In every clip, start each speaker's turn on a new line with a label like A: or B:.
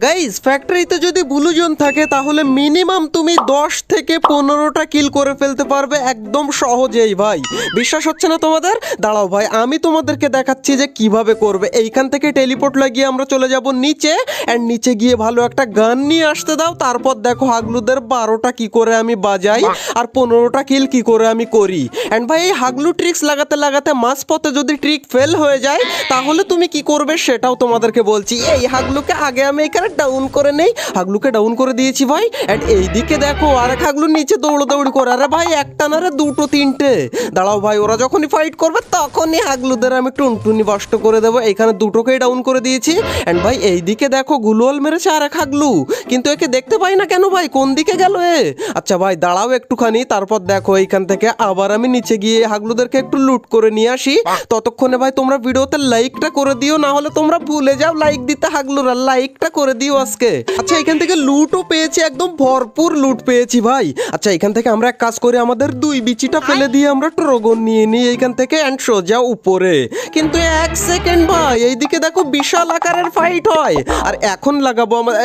A: Guys ফ্যাক্টরিতে যদি ব্লুজন থাকে তাহলে মিনিমাম তুমি 10 থেকে 15টা কিল করে ফেলতে পারবে একদম সহজেই ভাই। বিশ্বাস হচ্ছে না তোমাদের? দাঁড়াও ভাই, আমি তোমাদেরকে দেখাচ্ছি যে কিভাবে করবে। এইখান থেকে টেলিপোর্ট লাগিয়ে আমরা চলে যাব নিচে, এন্ড নিচে গিয়ে ভালো একটা গান নিয়ে আসতে দাও। তারপর দেখো হাগলুদের 12টা কি করে আমি বাজাই আর 15টা কিল কি করে আমি করি। এন্ড ভাই এই হাগলু ট্রিক্স লাগাতে লাগাতে মাঝপথে যদি ট্রিক ফেল হয়ে যায় তাহলে তুমি কি করবে সেটাও তোমাদেরকে বলছি। এই হাগলুকে আগে আমি এখানে ডাউন করে নেই, হাগলুকে ডাউন করে দিয়েছি ভাই। এন্ড এইদিকে দেখো আরেক হাগলু নিচে দৌড়াদৌড়ি করে। আরে ভাই একটা না রে দুটো তিনটে। দাঁড়াও ভাই, ওরা যখনই ফাইট করবে তখনই হাগলুদের আমি টুনটুনি বাষ্ট করে দেবো। এইখানে দুটোকেই ডাউন করে দিয়েছি। এন্ড ভাই এইদিকে দেখো গুলোয়াল মেরেছে আরেক হাগলু, কিন্তু একে দেখতে পাই না কেন ভাই, কোন দিকে গেল এ? আচ্ছা ভাই দাঁড়াও একটুখানি, তারপর দেখো এইখান থেকে আবার আমি নিচে গিয়ে হাগলুদেরকে একটু লুট করে নিয়ে আসি। ততক্ষণে ভাই তোমরা ভিডিওতে লাইকটা করে দিও, না হলে তোমরা ভুলে যাও লাইক দিতে। হাগলুরা লাইকটা করে দিও আজকে। আচ্ছা এখান থেকে লুটও পেয়েছি, একদম ভরপুর লুট পেয়েছি ভাই। আচ্ছা এখান থেকে আমরা এক কাজ করি, আমাদের দুই বিচিটা ফেলে দিয়ে আমরা ট্রগন নিয়ে নিই এইখান থেকে এন্ড সোজা উপরে। কিন্তু এক সেকেন্ড ভাই, এইদিকে দেখো বিশাল আকারের ফাইট হয়। আর এখন লাগাবো আমরা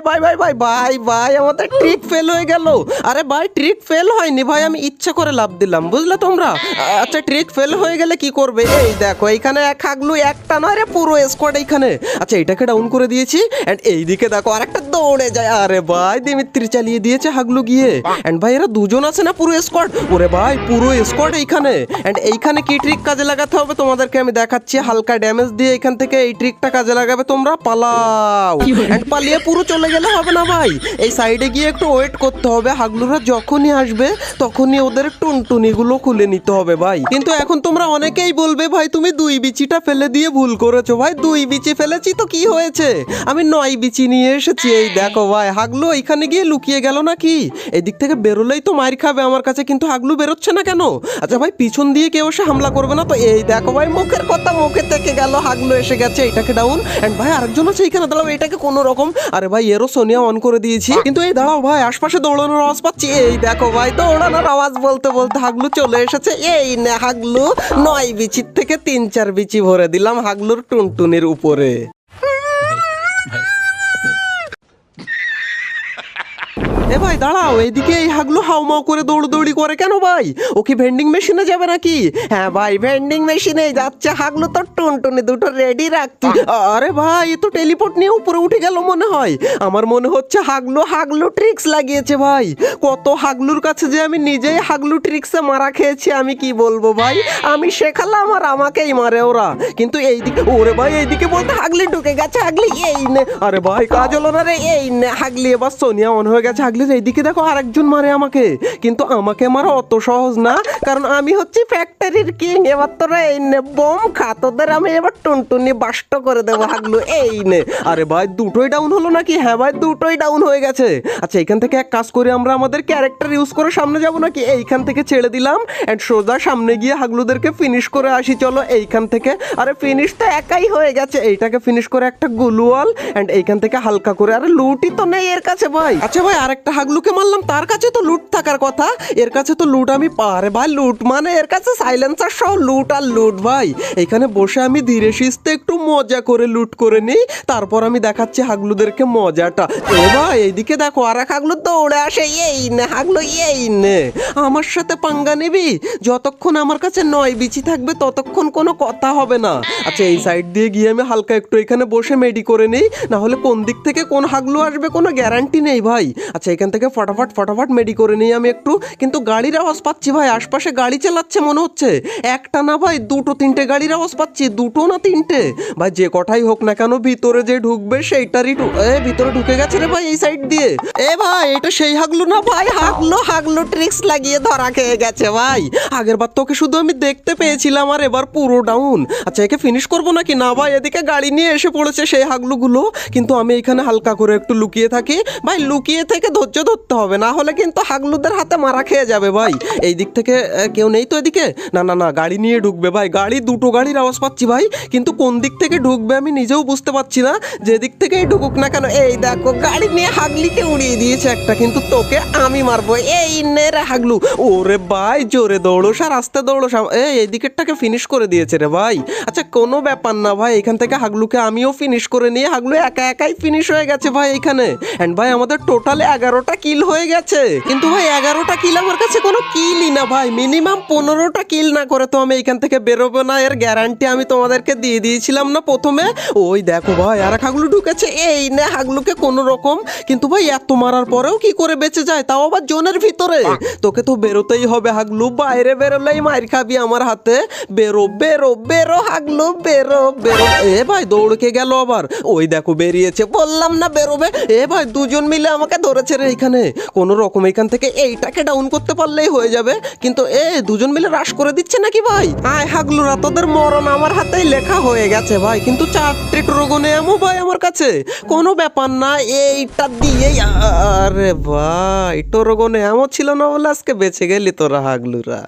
A: ভাই ভাই ভাই ভাই ভাই আমাদের ট্রিক ফেল হয়ে গেল। আরে ভাই ট্রিক ফেল হয়নি ভাই, আমি ইচ্ছা করে লাভ দিলাম, বুঝলে তোমরা? আচ্ছা ট্রিক ফেল হয়ে গেলে কি করবে? এই দেখো এইখানে এক হাগলু, একটা নয় রে পুরো স্কোয়াড এইখানে। আচ্ছা এটাকে ডাউন করে দিয়েছি এন্ড এইদিকে দেখো আরেকটা দৌড়ে যায়। আরে ভাই দিমিত্রি চালিয়ে দিয়েছে হাগলু গিয়ে। এন্ড ভাই এরা দুজন আছে না পুরো স্কোয়াড? ওরে ভাই পুরো স্কোয়াড এইখানে। এন্ড এইখানে কি ট্রিক কাজে লাগাতে হবে তোমাদেরকে আমি দেখাচ্ছি। হালকা ড্যামেজ দিয়ে এখান থেকে এই ট্রিকটা কাজে লাগাবে তোমরা। পালাও। এন্ড পালিয়ে পুরো চলে গেলে হবে না ভাই, এই সাইডে গিয়ে একটু ওয়েট করতে হবে। হাগলুরা যখনই আসবে তখনই ওদের টুনটুনি গুলো খুলে নিতে হবে ভাই। কিন্তু এখন তোমরা অনেকেই বলবে ভাই তুমি দুই বিচিটা ফেলে দিয়ে ভুল করেছো। ভাই দুই বিচি ফেলেছি তো কি হয়েছে, আমি 9 বিচি নিয়ে এসেছি। এই দেখো ভাই হাগলু এখানে গিয়ে লুকিয়ে গেল নাকি? এদিক থেকে বেরোলেই তো মার খাবে আমার কাছে, কিন্তু হাগলু বেরোচ্ছে না কেন? আচ্ছা ভাই পিছন দিয়ে কেউ এসে হামলা করবে না তো? এই দেখো ভাই মুখের কথা মুখে থেকে গেল, হাগলু এসে গেছে। এটাকে ডাউন। এন্ড ভাই আরেকজন আছে এইখানে, দাঁড়াও এটাকে কোনো রকম। আরে ভাই এরও সোনিয়া অন করে দিয়েছি, কিন্তু এই দাঁড়াও ভাই আশপাশে দৌড়ানোর আওয়াজ পাচ্ছি। এই দেখো ভাই দৌড়ানোর আওয়াজ বলতে বলতে হাগলু চলে এসেছে। এই না হাগলু 9 বিচির থেকে 3-4 বিচি ভরে দিলাম হাগলুর টুনটুনির উপরে। এ ভাই দাঁড়াও, এইদিকে এই হাগলু হাউমাউ করে দৌড়দৌড়ি করে কেন ভাই? ও কি ভেন্ডিং মেশিনে যাবে নাকি? হ্যাঁ ভাই ভেন্ডিং মেশিনে যাচ্ছে। হাগলু তো টুনটুনি দুটো রেডি রাখতি। আরে ভাই এ তো টেলিপোর্ট নিয়ে উপরে উঠে গেল মনে হয়। আমার মনে হচ্ছে হাগলু ট্রিক্স লাগিয়েছে ভাই। কত হাগলুর কাছে যে আমি নিজেই হাগলু ট্রিক্সে মারা খেয়েছি, আমি কি বলবো ভাই। আমি শেখালাম আর আমাকেই মারে ওরা। কিন্তু এইদিকে ওরে ভাই এইদিকে বলতে হাগলি ঢুকে গেছে। হাগলি এই নে। আরে ভাই কাজ হলো না রে। এই নে হাগলি এবার সোনিয়া অন হয়ে গেছে। হাগলি এইদিকে দেখো আরেকজন মারে আমাকে, কিন্তু আমাকে মারা অত সহজ না, কারণ আমি হচ্ছি ফ্যাক্টরির কিং। এবার তোরা এই নে বোম খা, তোদের আমি এবার টুনটুনি বাষ্ট করে দেবো হাগলু। এই নে। আরে ভাই দুটোই ডাউন হলো নাকি? হ্যাঁ ভাই দুটোই ডাউন হয়ে গেছে। আচ্ছা এখান থেকে এক কাজ করে আমরা আমাদের ক্যারেক্টার ইউজ করে সামনে যাবো নাকি? এইখান থেকে ছেড়ে দিলাম এন্ড সোজা সামনে গিয়ে হাগলুদেরকে ফিনিশ করে আসি চলো এইখান থেকে। আরে ফিনিশ তো একাই হয়ে গেছে, এইটাকে ফিনিশ করে একটা গুলওয়াল এন্ড এইখান থেকে হালকা করে। আরে লুটই তো নেই এর কাছে ভাই। আচ্ছা ভাই আরেকটা হাগলুকে মারলাম, তার কাছে তো লুট থাকার কথা, এর কাছে তো লুট আমি পারে ভাই। লুট মানে এর কাছে সাইলেন্সার সহ লুট আর লুট ভাই। এখানে বসে আমি ধীরে সুস্থে একটু মজা করে লুট করে নিই, তারপর আমি দেখাচ্ছি হাগলুদেরকে মজাটা। এ ভাই এইদিকে দেখো আর এক হাগলু দৌড়ে আসে। এই নে হাগলু এই নে, আমার সাথে পাঙ্গা নিবি? যতক্ষণ আমার কাছে 9 বিচি থাকবে ততক্ষণ কোনো কথা হবে না। আচ্ছা এই সাইড দিয়ে গিয়ে আমি হালকা একটু এখানে বসে মেডি করে নিই, না হলে কোন দিক থেকে কোন হাগলু আসবে কোনো গ্যারান্টি নেই ভাই। আচ্ছা এখান থেকে ফটাফট মেডি করে নিই আমি একটু, কিন্তু গাড়ির আওয়াজ পাচ্ছি ভাই, আশপাশে গাড়ি চালাচ্ছে মনে হচ্ছে। একটা না ভাই 2-3টে গাড়ির আওয়াজ পাচ্ছি, 2 না 3টে ভাই। যে কটাই হোক না কেন ভিতরে যে ঢুকবে সেইটারই ভিতরে ঢুকে গেছে রে ভাই এই সাইড দিয়ে। এ ভাই এটা সেই হাগলু না ভাই? হাগলু ট্রিক্স লাগিয়ে ধরা খেয়ে গেছে ভাই। আগের বার তোকে শুধু আমি দেখতে পেয়েছিলাম আর এবার পুরো ডাউন। আচ্ছা একে ফিনিশ করবো নাকি? না ভাই এদিকে গাড়ি নিয়ে এসে পড়েছে সেই হাগলুগুলো, কিন্তু আমি এখানে হালকা করে একটু লুকিয়ে থাকি ভাই। লুকিয়ে থেকে ধৈর্য করতে হবে, না হলে কিন্তু হাগলুদের হাতে মারা খেয়ে যাবে ভাই। এই দিক থেকে কেউ নেই তো এদিকে? না না না, গাড়ি নিয়ে ঢুকবে ভাই, দুটো গাড়ির আওয়াজ পাচ্ছি ভাই, কিন্তু কোন দিক থেকে ঢুকবে আমি নিজেও বুঝতে পারছি না। যে দিক থেকেই ঢুকুক না কেন, এই দেখো গাড়ি নিয়ে হাগলিকে উড়িয়ে দিয়েছে একটা, কিন্তু তোকে আমি মারবো। এই নে রে হাগলু। ওরে ভাই জোরে দৌড়োস আর আস্তে দৌড়োস। এই দিকেরটাকে ফিনিশ করে দিয়েছে রে ভাই। আচ্ছা কোনো ব্যাপার না ভাই, এখান থেকে হাগলুকে আমিও ফিনিশ করে নিয়ে হাগলু একা একাই ফিনিশ হয়ে গেছে ভাই এইখানে। এন্ড ভাই আমাদের টোটালে 11টা কিল হয়ে গেছে, কিন্তু ভাই 11টা কিল আমার কাছে কোনো কিলই না ভাই। মিনিমাম 15টা কিল না করে তো আমি এইখান থেকে বেরোবো না, এর গ্যারান্টি আমি তোমাদেরকে দিয়ে দিয়েছিলাম না প্রথমে। ওই দেখো ভাই আর হাগলু ঢুকেছে, এই নে হাগলুকে কোনো রকম। কিন্তু ভাই এত মারার পরেও কি করে বেঁচে যায়, তাও আবার জোনের ভিতরে। তোকে তো বেরোতেই হবে হাগলু, বাইরে বেরোলেই মার খাবি আমার হাতে। বেরো বেরো বেরো হাগলু, বেরো বেরো। এ ভাই দৌড়কে গেল আবার, ওই দেখো বেরিয়েছে, বললাম না বেরোবে। এ ভাই দুজন মিলে আমাকে ধরেছে রে এইখানে। কোনো রকম এখান থেকে এইটাকে ডাউন করতে পারলেই হয়ে যাবে, কিন্তু দুজন মিলে রাশ করে দিচ্ছে নাকি ভাই? আয় হাগলুরা, তোদের মরণ আমার হাতেই লেখা হয়ে গেছে ভাই, কিন্তু 4টে ট্রোগনে এমো ভাই আমার কাছে। কোনো ব্যাপার না, এইটা দিয়েই। আরে ভাই ট্রোগনে এমো ছিল না বলে আজকে বেঁচে গেলি তোরা হাগলুরা।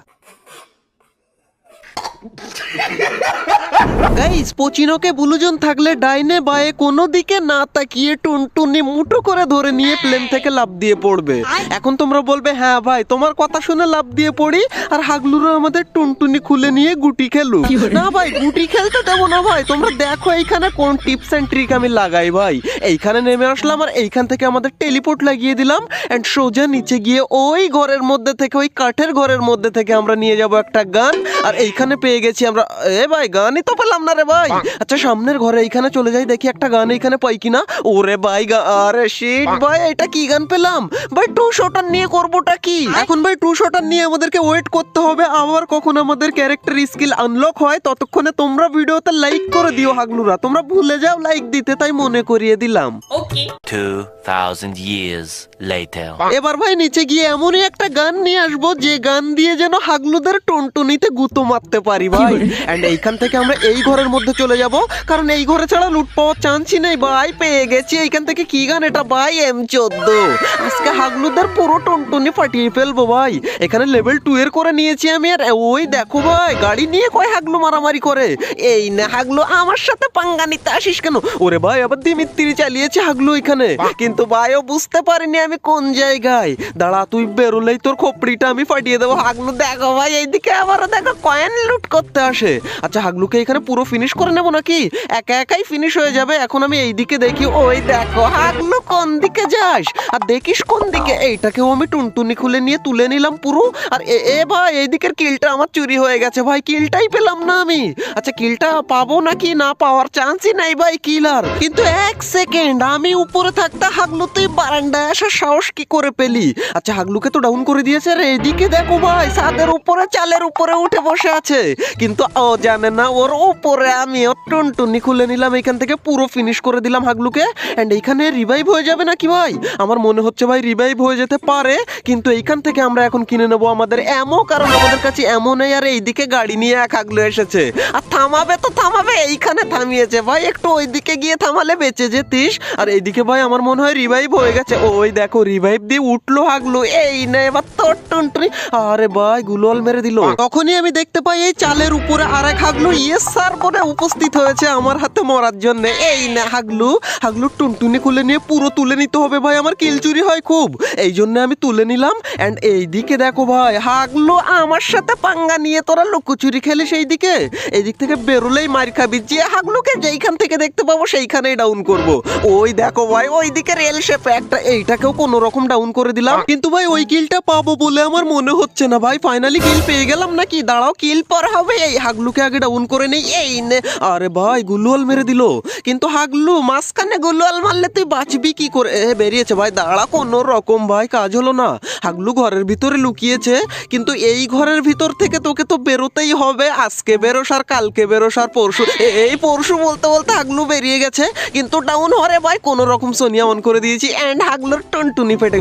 A: গাইস পোচিনোকে বুলুজন থাকলে ডাইনে বায়ে কোনো দিকে না তাকিয়ে টুনটুনি মুঠো করে ধরে নিয়ে প্লেন থেকে লাফ দিয়ে পড়বে। এখন তোমরা বলবে হ্যাঁ ভাই তোমার কথা শুনে লাফ দিয়ে পড়ি আর হাগলুরও আমাদের টুনটুনি খুলে নিয়ে গুটি খেলুক। না ভাই গুটি খেলতে দেবো না ভাই, তোমরা দেখো এইখানে কোন টিপস এন্ড ট্রিক আমি লাগাই ভাই। এইখানে নেমে আসলাম আর এইখান থেকে আমাদের টেলিপোর্ট লাগিয়ে দিলাম, এন্ড সোজা নিচে গিয়ে ওই ঘরের মধ্যে থেকে, ওই কাঠের ঘরের মধ্যে থেকে আমরা নিয়ে যাব একটা গান। আর এইখানে পেয়ে গেছি আমরা, এ ভাই গানই তো পেলাম না রে ভাই। আচ্ছা সামনের ঘরে এইখানে চলে যাই, দেখি একটা গান এইখানে পাই কিনা। ওরে ভাই আরে শিট ভাই, এটা কি গান পেলাম ভাই? 2 শটার নিয়ে করবোটা কি এখন ভাই? 2 শটার নিয়ে আমাদেরকে ওয়েট করতে হবে আবার কখন আমাদের ক্যারেক্টার স্কিল আনলক হয়। ততক্ষণে তোমরা ভিডিওতে লাইক করে দিও হাগলুরা, তোমরা ভুলে যাও লাইক দিতে, তাই মনে করিয়ে দিলাম। ওকে
B: 2000 years later.
A: এবার ভাই নিচে গিয়ে এমনই একটা গান নিয়ে আসবো যে গান দিয়ে যেন হাগলুদের টুনটুনিতে গুঁতো মারতে পারি ভাই। এন্ড এইখান থেকে আমরা এই ঘরের মধ্যে চলে যাব, কারণ এই ঘরে ছাড়া লুট পাওয়ার চান্সই নেই ভাই। পেয়ে গেছি এইখান থেকে, কি গান এটা ভাই? M14। আজকে হাগলুদের পুরো টুনটুনি ফাটিয়ে ফেলবো ভাই। এখানে লেভেল 2 এর করে নিয়েছি আমি। আর ওই দেখো ভাই গাড়ি নিয়ে কয় হাগলু মারামারি করে। এই না হাগলু আমার সাথে পাঙ্গা নিতে আসিস কেন? ওরে ভাই আবার দিমিত্রি চালিয়েছে হাগলু এখানে, কিন্তু ভাইও বুঝতে পারিনি আমি কোন জায়গায়। দাঁড়া তুই বেরোলেই তোর খোপড়িটা আমি ফাটিয়ে দেবো। হাগলু দেখো ভাই এইদিকে আবারও দেখো কয়েন লুট করতে আসে। আচ্ছা হাগলুকে এখানে পুরো ফিনিশ করে নেবো নাকি? একা একাই ফিনিশ হয়ে যাবে। এখন আমি এইদিকে দেখি, ওই দেখো হাগলু কোন দিকে যাস আর দেখিস কোন দিকে। এইটাকেও আমি টুনটুনি খুলে নিয়ে তুলে নিলাম পুরো। আর এ ভাই এইদিকের কিলটা আমার চুরি হয়ে গেছে ভাই, কিলটাই পেলাম না আমি। আচ্ছা কিলটা পাবো নাকি না পাওয়ার চান্সই নাই ভাই কিলার। কিন্তু 1 সেকেন্ড, আমি উপরে থাকতে হাগলু তুই বারান্দায় আসার সাহস কি করে পেলি? আচ্ছা হাগলুকে তো ডাউন করে দিয়েছে। আর এইদিকে দেখো ভাই ছাদের উপরে, চালের উপরে উঠে বসে আছে, কিন্তু ও জানে না ওর উপরে আমি ওর টুনটুনি খুলে নিলাম। এখান থেকে পুরো ফিনিশ করে দিলাম হাগলুকে। এন্ড এইখানে রিভাইভ হয়ে যাবে নাকি ভাই? আমার মনে হচ্ছে ভাই রিভাইভ হয়ে যেতে পারে, কিন্তু এইখান থেকে আমরা এখন কিনে নেবো আমাদের এমো, কারণ আমাদের কাছে এমো নেই। আর এইদিকে গাড়ি নিয়ে এক হাগলু এসেছে আর থামাবে তো থামাবে, এইখানে থামিয়েছে ভাই। একটু ওইদিকে গিয়ে থামালে বেঁচে যেতিস। আর এইদিকে ভাই আমার মনে হয় রিভাইভ হয়ে গেছে। ওই দেখো রিভাইভ দিয়ে উঠলো হাগলু। এই না এবার তোর টুনটুনি। আরে ভাই গুলোল মেরে দিল। তখনই আমি দেখতে পাই এই চালের উপরে আরেক হাগলু ইয়েস স্যার বলে উপস্থিত হয়েছে আমার হাতে মরার জন্য। এই না হাগলু, হাগলুর টুনটুনি খুলে নিয়ে পুরো তুলে নিতে হবে ভাই, আমার কিল চুরি হয় খুব, এই জন্য আমি তুলে নিলাম। এন্ড এইদিকে দেখো ভাই হাগলু আমার সাথে পাঙ্গা নিয়ে তোরা লুকোচুরি খেলিস এইদিকে। এই দিক থেকে বেরোলেই মার খাবি। যে হাগলুকে যেইখান থেকে দেখতে পাবো সেইখানেই ডাউন করব। ওই দেখো ভাই ওইদিকে রেল শেপে একটা, এইটাকেও কোনো রকম ডাউন করে দিলাম। কিন্তু ভাই ওই কিলটা পাবো বলে আমার মনে হচ্ছে না ভাই। ফাইনালি কিল পেয়ে গেলাম নাকি? দাঁড়াও কিল পর হবে, এই হাগলুকে আগে ডাউন করে নেই। এই নে, আরে ভাই গুলুয়াল মেরে দিল। কিন্তু হাগলু মাঝখানে গুলুয়াল মারলে তুই বাঁচবি কি করে? বেরিয়েছে ভাই, দাঁড়া কোনো রকম ভাই কাজ হলো না। হাগলু ঘরের ভিতরে লুকিয়েছে, কিন্তু এই ঘরের ভিতর থেকে তোকে তো বেরোতেই হবে। আজকে বেরোস আর কালকে বেরোস আর পরশু, এই পরশু বলতে বলতে হাগলু বেরিয়ে গেছে, কিন্তু ডাউন হরে ভাই কোনো রকম সোনিয়া অন করে দিয়েছি। এন্ড হাগলুর টুনটুনি ফেটে,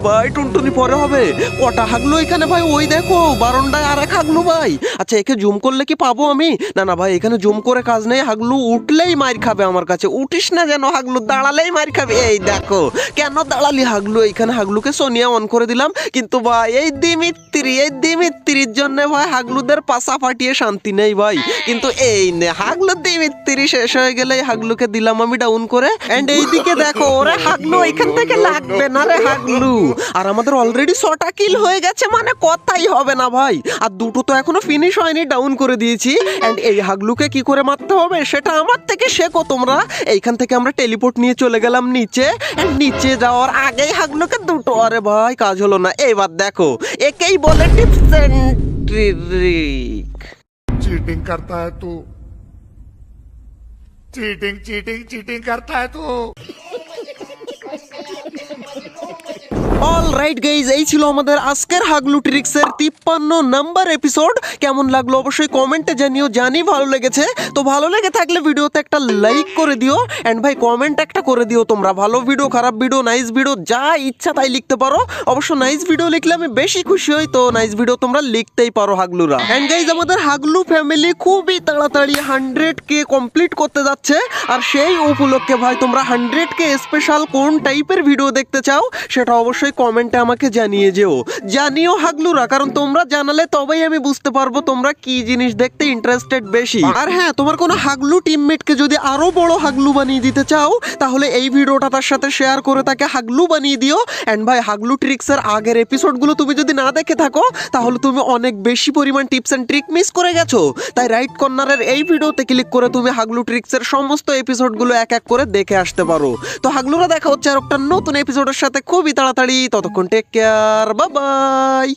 A: ভাই টুনটুনি পরে হবে। কটা হাগলু এখানে ভাই? ওই দেখো বারান্দায় আরেক হাগলু ভাই। আচ্ছা একে জুম করলে কি পাবো আমি? না না না ভাই, এখানে জুম করে কাজ নেই, হাগলু উঠলেই মার খাবে আমার কাছে। উঠিস না যেন হাগলু, দাঁড়ালেই মার খাবে। এই দেখো কেন দাঁড়ালি হাগলু, এইখানে হাগলুকে সোনিয়া অন করে দিলাম, কিন্তু ভাই এই দিমিত্রির জন্য ভাই হাগলুদের পাশা ফাটিয়ে শান্তি নেই ভাই। কিন্তু এই নে হাগলু দিমিত্রি শেষ হয়ে গেলে হাগলুকে দিলাম আমি ডাউন করে। এন্ড এইদিকে দেখো ওরে হাগলু এখান থেকে লাগবে না রে হাগলু। আর আমাদের অলরেডি 6টা কিল হয়ে গেছে, মানে কথাই হবে না ভাই। আর দুটো তো এখনো ফিনিশ হয়নি, ডাউন করে দিয়েছি। এন্ড এই হাগলুকে কি করে মারতে হবে সেটা আমার থেকে শেখো তোমরা। এইখান থেকে আমরা টেলিপোর্ট নিয়ে চলে গেলাম নিচে। এন্ড নিচে যাওয়ার আগেই হাগলুকে দুটো, আরে ভাই কাজ হলো না। এবার দেখো একেই বলে টিপস এন্ড ট্রিক।
C: चीटिंग करता है तू चीटिंग चीटिंग चीटिंग करता है तू
A: অলরাইট গাইজ, এই ছিল আমাদের আজকের হাগলু ট্রিক্সের 53 নাম্বার এপিসোড। কেমন লাগলো অবশ্যই কমেন্টে জানিও, জানি ভালো লেগেছে। তো ভালো লেগে থাকলে ভিডিওতে একটা লাইক করে দিও। এন্ড ভাই কমেন্ট একটা করে দিও তোমরা, ভালো ভিডিও, খারাপ ভিডিও, নাইস ভিডিও, যা ইচ্ছা তাই লিখতে পারো। অবশ্য নাইস ভিডিও লিখলে আমি বেশি খুশি হই, তো নাইস ভিডিও তোমরা লিখতেই পারো হাগলুরা। এন্ড গাইজ আমাদের হাগলু ফ্যামিলি খুবই তাড়াতাড়ি 100K কমপ্লিট করতে যাচ্ছে। আর সেই উপলক্ষে ভাই তোমরা 100K স্পেশাল কোন টাইপের ভিডিও দেখতে চাও সেটা অবশ্যই কমেন্টে আমাকে জানিও হাগলুরা, কারণ তোমরা জানালে তবেই আমি বুঝতে পারবো তোমরা কি জিনিস দেখতে ইন্টারেস্টেড বেশি। আর হ্যাঁ, তোমার কোনো হাগলু টিমমেটকে যদি আরো বড় হাগলু বানিয়ে দিতে চাও তাহলে এই ভিডিওটা তার সাথে শেয়ার করে তাকে হাগলু বানিয়ে দিও। এন্ড ভাই হাগলু ট্রিক্সের আগের এপিসোডগুলো তুমি যদি না দেখে থাকো তাহলে তুমি অনেক বেশি পরিমাণ টিপস এন্ড ট্রিক মিস করে গেছো। তাই রাইট কর্নারের এই ভিডিওতে ক্লিক করে তুমি হাগলু ট্রিক্সের সমস্ত এপিসোডগুলো এক এক করে দেখে আসতে পারো। তো হাগলুরা দেখা হচ্ছে আর একটা নতুন এপিসোডের সাথে খুবই তাড়াতাড়ি। ততক্ষণ টেক কেয়ার, বাই বাই।